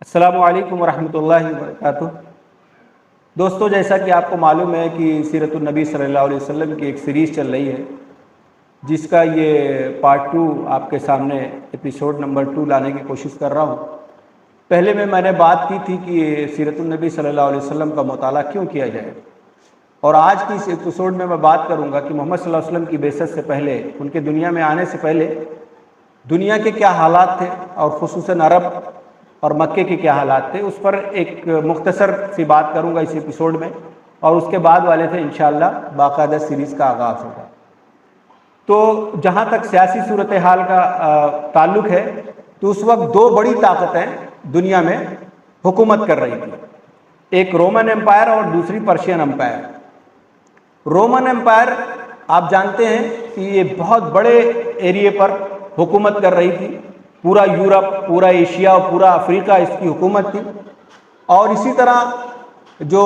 السلام علیکم ورحمۃ اللہ وبرکاتہ۔ دوستو، جیسا کہ آپ کو معلوم ہے کہ سیرت النبی صلی اللہ علیہ وسلم کی ایک سیریز چل رہی ہے، جس کا یہ پارٹ 2 آپ کے سامنے ایپیسوڈ نمبر 2 لانے کی کوشش کر رہا ہوں۔ پہلے میں نے بات کی تھی کہ سیرت النبی صلی اللہ علیہ وسلم کا مطالعہ کیوں کیا جائے، اور آج کی اس ایپیسوڈ میں بات کروں گا کہ محمد صلی اللہ علیہ وسلم کی بعثت سے پہلے، ان کے دنیا میں آنے سے پہلے دنیا کے کیا حالات تھے، اور خصوصاً عرب اور مکے کے کیا حالات تھے۔ اس پر ایک مختصر سی بات کروں گا اس ایپیسوڈ میں، اور اس کے بعد والے سے انشاءاللہ باقاعدہ سیریز کا آغاز ہوگا۔ تو جہاں تک سیاسی صورتحال کا تعلق ہے، تو اس وقت دو بڑی طاقتیں دنیا میں حکومت کر رہی تھی، ایک رومن امپائر اور دوسری پرشین امپائر۔ رومن امپائر آپ جانتے ہیں کہ یہ بہت بڑے ایریے پر حکومت کر رہی تھی، پورا یورپ، پورا ایشیا اور پورا افریقہ اس کی حکومت تھی۔ اور اسی طرح جو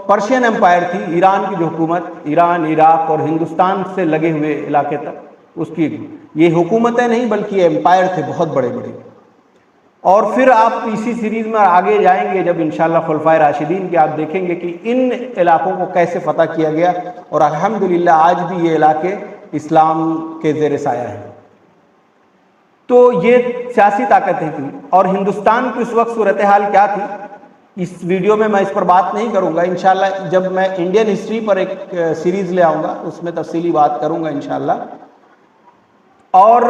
پرشین امپائر تھی، ایران کی جو حکومت، ایران، عراق اور ہندوستان سے لگے ہوئے علاقے تک، اس کی یہ حکومتیں نہیں بلکہ یہ امپائر تھے بہت بڑے بڑے۔ اور پھر آپ اسی سیریز میں آگے جائیں گے جب انشاءاللہ خلفائے راشدین کے، آپ دیکھیں گے کہ ان علاقوں کو کیسے فتح کیا گیا، اور الحمدللہ آج بھی یہ علاقے اسلام کے زیر سایہ ہیں۔ تو یہ سیاسی طاقتیں تھیں، اور ہندوستان کی اس وقت صورتحال کیا تھی، اس ویڈیو میں اس پر بات نہیں کروں گا۔ انشاءاللہ جب میں انڈین ہسٹری پر ایک سیریز لے آؤں گا اس میں تفصیلی بات کروں گا انشاءاللہ۔ اور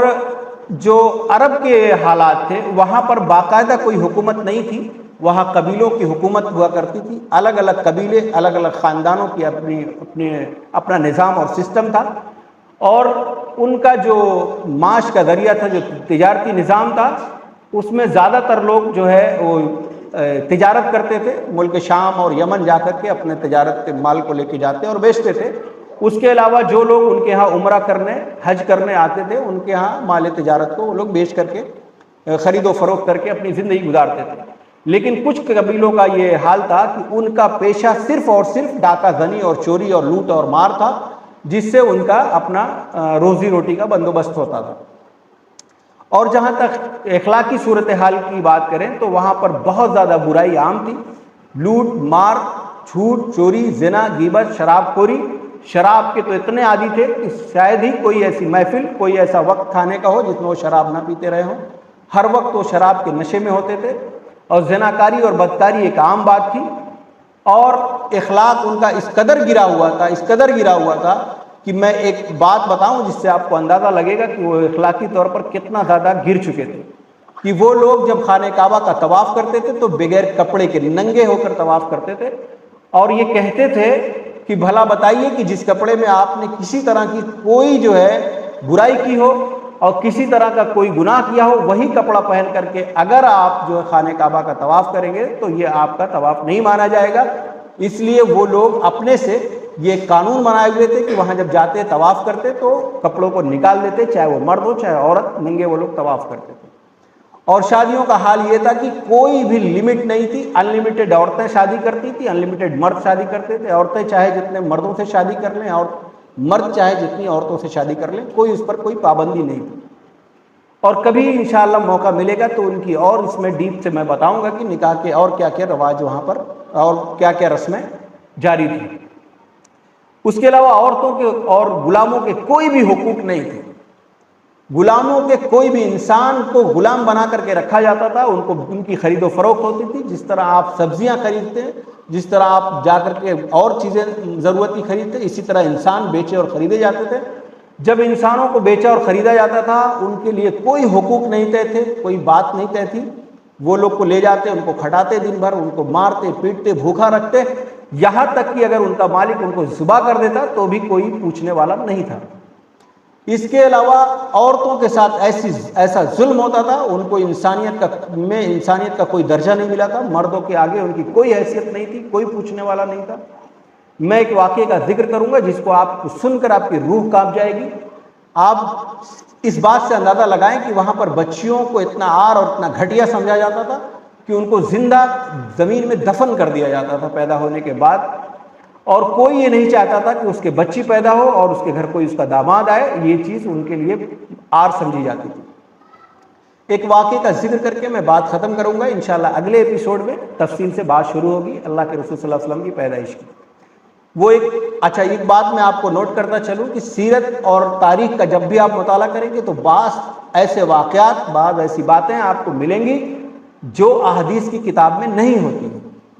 جو عرب کے حالات تھے، وہاں پر باقاعدہ کوئی حکومت نہیں تھی، وہاں قبیلوں کی حکومت ہوا کرتی تھی، الگ الگ قبیلے، الگ الگ خاندانوں کی اپنا نظام اور سسٹم تھا، اور ان کا جو معاش کا ذریعہ تھا، جو تجارتی نظام تھا، اس میں زیادہ تر لوگ جو ہے وہ تجارت کرتے تھے، ملک شام اور یمن جا کر کے اپنے تجارت کے مال کو لے کے جاتے اور بیچتے تھے۔ اس کے علاوہ جو لوگ ان کے ہاں عمرہ کرنے، حج کرنے آتے تھے، ان کے ہاں مال تجارت کو وہ لوگ بیچ کر کے، خرید و فروخت کر کے اپنی زندگی گزارتے تھے۔ لیکن کچھ قبیلوں کا یہ حال تھا کہ ان کا پیشہ صرف اور صرف ڈاکہ زنی اور چوری اور لوٹ اور مار تھا، جس سے ان کا اپنا روزی روٹی کا بندوبست ہوتا تھا۔ اور جہاں تک اخلاقی صورتحال کی بات کریں تو وہاں پر بہت زیادہ برائی عام تھی، لوٹ مار، جھوٹ، چوری، زنا، غیبت، شراب خوری۔ شراب کے تو اتنے عادی تھے کہ شاید ہی کوئی ایسی محفل، کوئی ایسا وقت کھانے کا ہو جس میں وہ شراب نہ پیتے رہے ہوں، ہر وقت وہ شراب کے نشے میں ہوتے تھے، اور زناکاری اور بدکاری ایک عام بات تھی۔ اور اخلاق ان کا اس قدر گرا ہوا تھا کہ میں ایک بات بتاؤں جس سے آپ کو اندازہ لگے گا کہ وہ اخلاقی طور پر کتنا زیادہ گر چکے تھے، کہ وہ لوگ جب خانہ کعبہ کا طواف کرتے تھے تو بغیر کپڑے کے ننگے ہو کر طواف کرتے تھے، اور یہ کہتے تھے کہ بھلا بتائیے کہ جس کپڑے میں آپ نے کسی طرح کی کوئی جو ہے برائی کی ہو اور کسی طرح کا کوئی گناہ کیا ہو، وہی کپڑا پہن کر کے اگر آپ جو ہے خانہ کعبہ کا طواف کریں گے تو یہ آپ کا طواف نہیں مانا جائے گا۔ اس لیے وہ لوگ اپنے سے یہ قانون بنائے ہوئے تھے کہ وہاں جب جاتے طواف کرتے تو کپڑوں کو نکال دیتے، چاہے وہ مرد ہو چاہے عورت، ننگے وہ لوگ طواف کرتے تھے۔ اور شادیوں کا حال یہ تھا کہ کوئی بھی لمٹ نہیں تھی، انلمیٹڈ عورتیں شادی کرتی تھی، انلمیٹڈ مرد شادی کرتے تھے، عورتیں چاہے جتنے مردوں سے شادی کر لیں اور مرد چاہے جتنی عورتوں سے شادی کر لیں، کوئی اس پر کوئی پابندی نہیں تھی۔ اور کبھی انشاءاللہ موقع ملے گا تو ان کی اور اس میں ڈیپ سے میں بتاؤں گا کہ نکاح کے اور کیا کیا رواج وہاں پر اور کیا کیا رسمیں جاری تھی۔ اس کے علاوہ عورتوں کے اور غلاموں کے کوئی بھی حقوق نہیں تھے، غلاموں کے کوئی بھی انسان کو غلام بنا کر کے رکھا جاتا تھا، ان کی خرید و فروخت ہوتی تھی، جس طرح آپ سبزیاں خریدتے ہیں، جس طرح آپ جا کر کے اور چیزیں ضرورتی خریدتے، اسی طرح انسان بیچے اور خریدے جاتے تھے۔ جب انسانوں کو بیچا اور خریدا جاتا تھا، ان کے لیے کوئی حقوق نہیں طے تھے، کوئی بات نہیں طے تھی، وہ لوگ کو لے جاتے، ان کو کھٹاتے دن بھر، ان کو مارتے پیٹتے، بھوکا رکھتے، یہاں تک کہ اگر ان کا مالک ان کو ذبح کر دیتا تو بھی کوئی پوچھنے والا نہیں تھا۔ اس کے علاوہ عورتوں کے ساتھ ایسا ظلم ہوتا تھا، ان کو انسانیت کا کوئی درجہ نہیں ملا تھا، مردوں کے آگے ان کی کوئی حیثیت نہیں تھی، کوئی پوچھنے والا نہیں تھا۔ میں ایک واقعے کا ذکر کروں گا جس کو آپ کو سن کر آپ کی روح کانپ جائے گی۔ آپ اس بات سے اندازہ لگائیں کہ وہاں پر بچیوں کو اتنا عار اور اتنا گھٹیا سمجھا جاتا تھا کہ ان کو زندہ زمین میں دفن کر دیا جاتا تھا پیدا ہونے کے بعد، اور کوئی یہ نہیں چاہتا تھا کہ اس کے بچی پیدا ہو اور اس کے گھر کوئی اس کا داماد آئے، یہ چیز ان کے لیے عار سمجھی جاتی تھی۔ ایک واقعے کا ذکر کر کے میں بات ختم کروں گا، انشاءاللہ اگلے ایپیسوڈ میں تفصیل سے بات شروع ہوگی اللہ کے رسول صلی اللہ علیہ وسلم کی پیدائش کی۔ وہ ایک بات میں آپ کو نوٹ کرتا چلوں کہ سیرت اور تاریخ کا جب بھی آپ مطالعہ کریں گے تو بعض ایسے واقعات، بعض ایسی باتیں آپ کو ملیں گی جو احادیث کی کتاب میں نہیں ہوتی،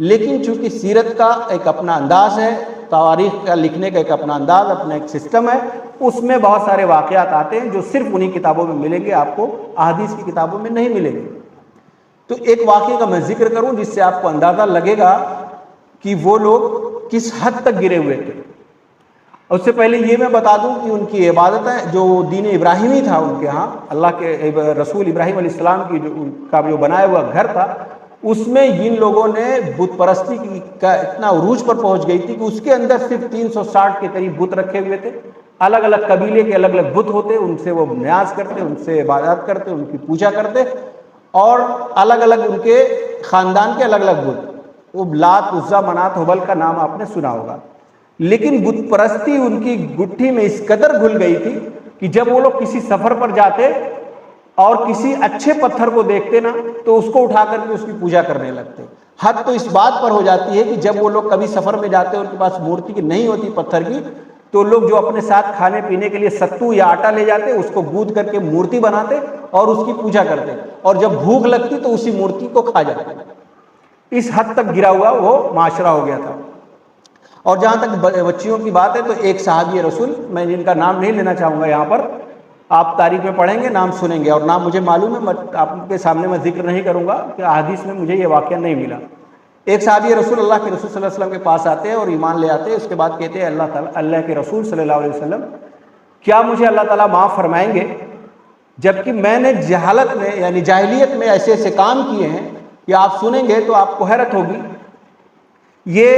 لیکن چونکہ سیرت کا ایک اپنا انداز ہے، تاریخ کا لکھنے کا ایک اپنا انداز، اپنا ایک سسٹم ہے، اس میں بہت سارے واقعات آتے ہیں جو صرف انہی کتابوں میں ملیں گے، آپ کو احادیث کی کتابوں میں نہیں ملیں گے۔ تو ایک واقعے کا میں ذکر کروں جس سے آپ کو اندازہ لگے گا کہ وہ لوگ کس حد تک گرے ہوئے تھے۔ اس سے پہلے یہ میں بتا دوں کہ ان کی عبادتیں، جو دین ابراہیمی تھا ان کے ہاں، اللہ کے رسول ابراہیم علیہ السلام کی جو بنایا ہوا گھر تھا، اس میں ان لوگوں نے بت پرستی کا اتنا عروج پر پہنچ گئی تھی کہ اس کے اندر صرف 360 کے قریب بت رکھے ہوئے تھے۔ الگ الگ قبیلے کے الگ الگ بت ہوتے، ان سے وہ نیاز کرتے، ان سے عبادت کرتے، ان کی پوجا کرتے، اور الگ الگ ان کے خاندان کے الگ الگ بت، وہ لات، عزا، منات، ہبل کا نام آپ نے سنا ہوگا۔ لیکن بت پرستی ان کی گٹھی میں اس قدر گھل گئی تھی کہ جب وہ لوگ کسی سفر پر جاتے اور کسی اچھے پتھر کو دیکھتے نا تو اس کو اٹھا کر کے اس کی پوجا کرنے لگتے۔ حد تو اس بات پر ہو جاتی ہے کہ جب وہ لوگ کبھی سفر میں جاتے ان کے پاس مورتی کی نہیں ہوتی پتھر کی، تو لوگ جو اپنے ساتھ کھانے پینے کے لیے ستو یا آٹا لے جاتے، اس کو گوندھ کر کے مورتی بناتے اور اس کی پوجا کرتے، اور جب بھوک لگتی تو اسی مورتی کو کھا جاتے۔ اس حد تک گرا ہوا وہ معاشرہ ہو گیا تھا۔ اور جہاں تک بچیوں کی بات ہے تو ایک صحابی رسول، میں جن کا نام نہیں لینا چاہوں گا یہاں پر، آپ تاریخ میں پڑھیں گے، نام سنیں گے، اور نام مجھے معلوم ہے، آپ کے سامنے میں ذکر نہیں کروں گا کہ احادیث میں مجھے یہ واقعہ نہیں ملا۔ ایک صحابی رسول اللہ کے رسول صلی اللہ علیہ وسلم کے پاس آتے ہیں اور ایمان لے آتے ہیں، اس کے بعد کہتے ہیں اللہ کے رسول صلی اللہ علیہ وسلم، کیا مجھے اللہ تعالیٰ معاف فرمائیں گے جبکہ میں نے جہالت میں یعنی جاہلیت میں ایسے ایسے کام کیے ہیں کہ آپ سنیں گے تو آپ کو حیرت ہوگی، یہ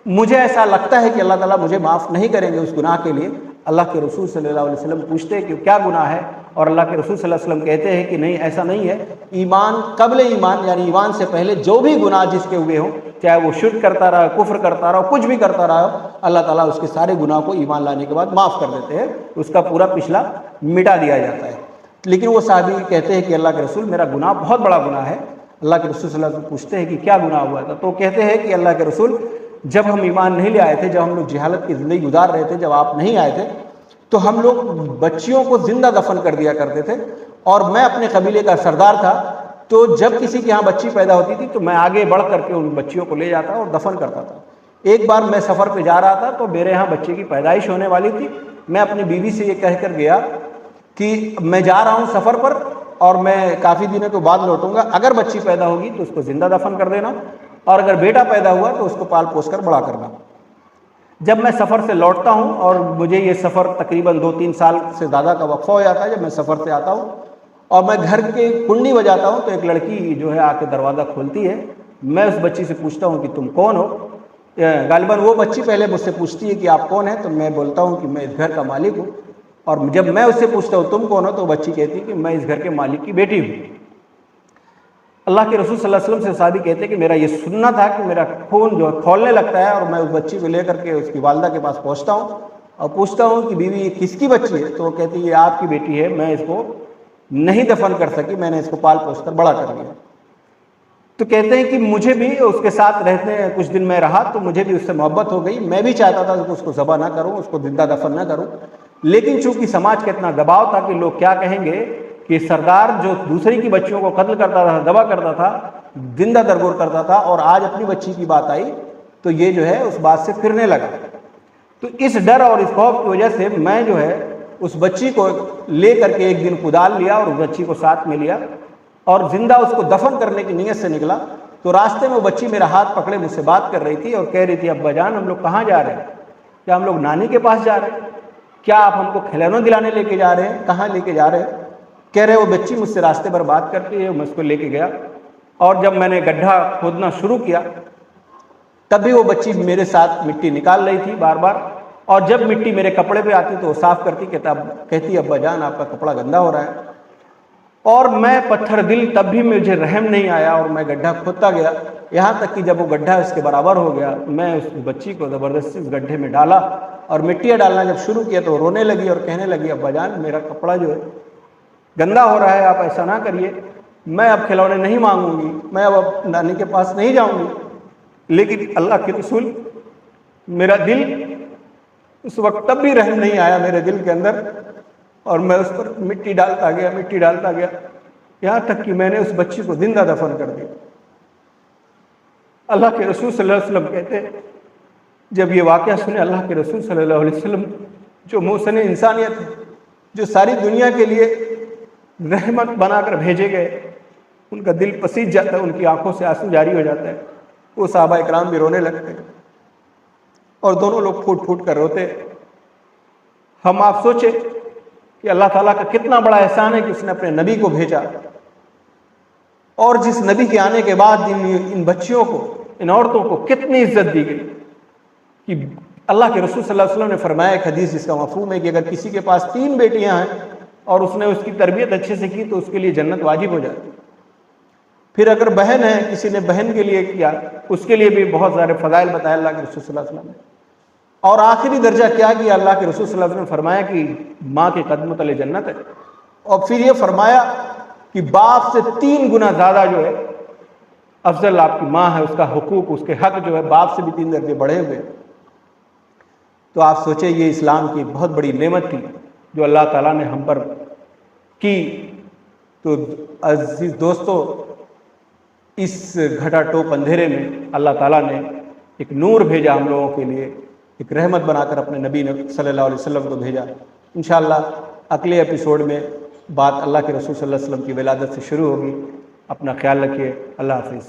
مجھے ایسا لگتا ہے کہ اللہ تعالیٰ مجھے معاف نہیں کریں گے اس گناہ کے لیے۔ اللہ کے رسول صلی اللہ علیہ وسلم پوچھتے ہیں کہ کیا گناہ ہے، اور اللہ کے رسول صلی اللہ علیہ وسلم کہتے ہیں کہ نہیں، ایسا نہیں ہے، ایمان قبل ایمان یعنی ایمان سے پہلے جو بھی گناہ جس کے ہوئے ہوں، چاہے وہ شرک کرتا رہا، کفر کرتا رہا، کچھ بھی کرتا رہا ہو، اللہ تعالیٰ اس کے سارے گناہ کو ایمان لانے کے بعد معاف کر دیتے ہیں، اس کا پورا پچھلا مٹا دیا جاتا ہے۔ لیکن وہ صحابی کہتے ہیں کہ اللہ کے رسول میرا گناہ بہت بڑا گناہ ہے۔ اللہ کے رسول صلی اللہ علیہ وسلم پوچھتے ہیں کہ کیا گناہ ہوا تھا، تو کہتے ہیں کہ اللہ کے رسول جب ہم ایمان نہیں لے آئے تھے، جب ہم لوگ جہالت کی زندگی گزار رہے تھے، جب آپ نہیں آئے تھے، تو ہم لوگ بچیوں کو زندہ دفن کر دیا کرتے تھے، اور میں اپنے قبیلے کا سردار تھا، تو جب کسی کے ہاں بچی پیدا ہوتی تھی تو میں آگے بڑھ کر کے ان بچیوں کو لے جاتا اور دفن کرتا تھا۔ ایک بار میں سفر پہ جا رہا تھا تو میرے ہاں بچے کی پیدائش ہونے والی تھی، میں اپنی بیوی سے یہ کہہ کر گیا کہ میں جا رہا ہوں سفر پر اور میں کافی دنوں کے بعد لوٹوں گا، اگر بچی پیدا ہوگی تو اس کو زندہ دفن کر دینا، اور اگر بیٹا پیدا ہوا تو اس کو پال پوس کر بڑا کرنا۔ جب میں سفر سے لوٹتا ہوں، اور مجھے یہ سفر تقریباً 2-3 سال سے زیادہ کا وقفہ ہو جاتا ہے، جب میں سفر سے آتا ہوں اور میں گھر کے کنڈی بجاتا ہوں تو ایک لڑکی جو ہے آ کے دروازہ کھولتی ہے، میں اس بچی سے پوچھتا ہوں کہ تم کون ہو؟ غالباً وہ بچی پہلے مجھ سے پوچھتی ہے کہ آپ کون ہیں، تو میں بولتا ہوں کہ میں اس گھر کا مالک ہوں، اور جب میں اس سے پوچھتا ہوں تم کون ہو تو بچی کہتی ہے کہ میں اس گھر کے مالک کی بیٹی ہوں۔ اللہ کے رسول صلی اللہ علیہ وسلم سے صحابی کہتے ہیں کہ میرا یہ سننا تھا کہ میرا خون جو ہے کھولنے لگتا ہے، اور میں اس بچی کو لے کر کے اس کی والدہ کے پاس پہنچتا ہوں اور پوچھتا ہوں کہ بیوی یہ کس کی بچی ہے، تو وہ کہتی ہے یہ آپ کی بیٹی ہے، میں اس کو نہیں دفن کر سکی، میں نے اس کو پال پوس کر بڑا کر دیا۔ تو کہتے ہیں کہ مجھے بھی اس کے ساتھ رہتے کچھ دن میں رہا تو مجھے بھی اس سے محبت ہو گئی، میں بھی چاہتا تھا کہ اس کو ذبح نہ کروں، اس کو زندہ دفن نہ کروں، لیکن چونکہ سماج کا اتنا دباؤ تھا کہ لوگ کیا کہیں گے کہ سردار جو دوسری کی بچیوں کو قتل کرتا تھا، ذبح کرتا تھا، زندہ درگور کرتا تھا، اور آج اپنی بچی کی بات آئی تو یہ جو ہے اس بات سے پھرنے لگا۔ تو اس ڈر اور اس خوف کی وجہ سے میں جو ہے اس بچی کو لے کر کے ایک دن کدال لیا اور اس بچی کو ساتھ میں لیا اور زندہ اس کو دفن کرنے کی نیت سے نکلا۔ تو راستے میں وہ بچی میرا ہاتھ پکڑے مجھ سے بات کر رہی تھی اور کہہ رہی تھی ابا جان ہم لوگ کہاں جا رہے ہیں؟ کیا ہم لوگ نانی کے پاس جا رہے ہیں؟ کیا آپ ہم کو کھلونے دلانے لے کے جا رہے ہیں؟ کہاں لے کے جا رہے ہیں؟ کہہ رہے وہ بچی مجھ سے راستے پر بات کرتی ہے، میں اس کو لے کے گیا، اور جب میں نے گڈھا کھودنا شروع کیا تب بھی وہ بچی میرے ساتھ مٹی نکال رہی تھی بار بار، اور جب مٹی میرے کپڑے پہ آتی تو وہ صاف کرتی، کہتی ابا جان آپ کا کپڑا گندا ہو رہا ہے۔ اور میں پتھر دل، تب بھی مجھے رحم نہیں آیا اور میں گڈھا کھودتا گیا، یہاں تک کہ جب وہ گڈھا اس کے برابر ہو گیا میں اس بچی کو زبردستی اس گڈھے میں ڈالا، اور مٹیاں ڈالنا جب شروع کیا تو وہ رونے لگی اور کہنے لگی ابا جان میرا کپڑا جو ہے گندا ہو رہا ہے، آپ ایسا نہ کریے، میں اب کھلونے نہیں مانگوں گی، میں اب نانی کے پاس نہیں جاؤں گی۔ لیکن اللہ کے رسول، میرا دل اس وقت تب بھی رحم نہیں آیا میرے دل کے اندر، اور میں اس پر مٹی ڈالتا گیا، یہاں تک کہ میں نے اس بچی کو زندہ دفن کر دیا۔ اللہ کے رسول صلی اللہ علیہ وسلم کہتے ہیں، جب یہ واقعہ سنے اللہ کے رسول صلی اللہ علیہ وسلم، جو محسن انسانیت ہے، جو ساری دنیا کے لیے رحمت بنا کر بھیجے گئے، ان کا دل پسیج جاتا ہے، ان کی آنکھوں سے آنسو جاری ہو جاتا ہے۔ وہ صحابہ اکرام بھی رونے لگتے ہیں اور دونوں لوگ پھوٹ پھوٹ کر روتے۔ ہم آپ سوچیں کہ اللہ تعالیٰ کا کتنا بڑا احسان ہے کہ اس نے اپنے نبی کو بھیجا، اور جس نبی کے آنے کے بعد ان بچیوں کو، ان عورتوں کو کتنی عزت دی گئی کہ اللہ کے رسول صلی اللہ علیہ وسلم نے فرمایا، ایک حدیث جس کا مفہوم ہے کہ اگر کسی کے پاس 3 بیٹیاں ہیں اور اس نے اس کی تربیت اچھے سے کی تو اس کے لیے جنت واجب ہو جاتی۔ پھر اگر بہن ہے، کسی نے بہن کے لیے کیا، اس کے لیے بھی بہت سارے فضائل بتائے اللہ کے رسول صلی اللہ علیہ وسلم نے۔ اور آخری درجہ کیا کیا اللہ کے رسول صلی اللہ علیہ وسلم نے فرمایا کہ ماں کے قدموں تلے جنت ہے، اور پھر یہ فرمایا کہ باپ سے 3 گنا زیادہ جو ہے افضل آپ کی ماں ہے، اس کا حقوق، اس کے حق جو ہے باپ سے بھی 3 درجے بڑھے ہوئے۔ تو آپ سوچیں یہ اسلام کی بہت بڑی نعمت تھی جو اللہ تعالیٰ نے ہم پر کی۔ تو عزیز دوستو، اس گھٹا ٹوپ اندھیرے میں اللہ تعالیٰ نے ایک نور بھیجا ہم لوگوں کے لیے، ایک رحمت بنا کر اپنے نبی صلی اللہ علیہ وسلم کو بھیجا۔ انشاءاللہ اگلے ایپیسوڈ میں بات اللہ کے رسول صلی اللہ علیہ وسلم کی ولادت سے شروع ہوگی۔ اپنا خیال رکھیے، اللہ حافظ۔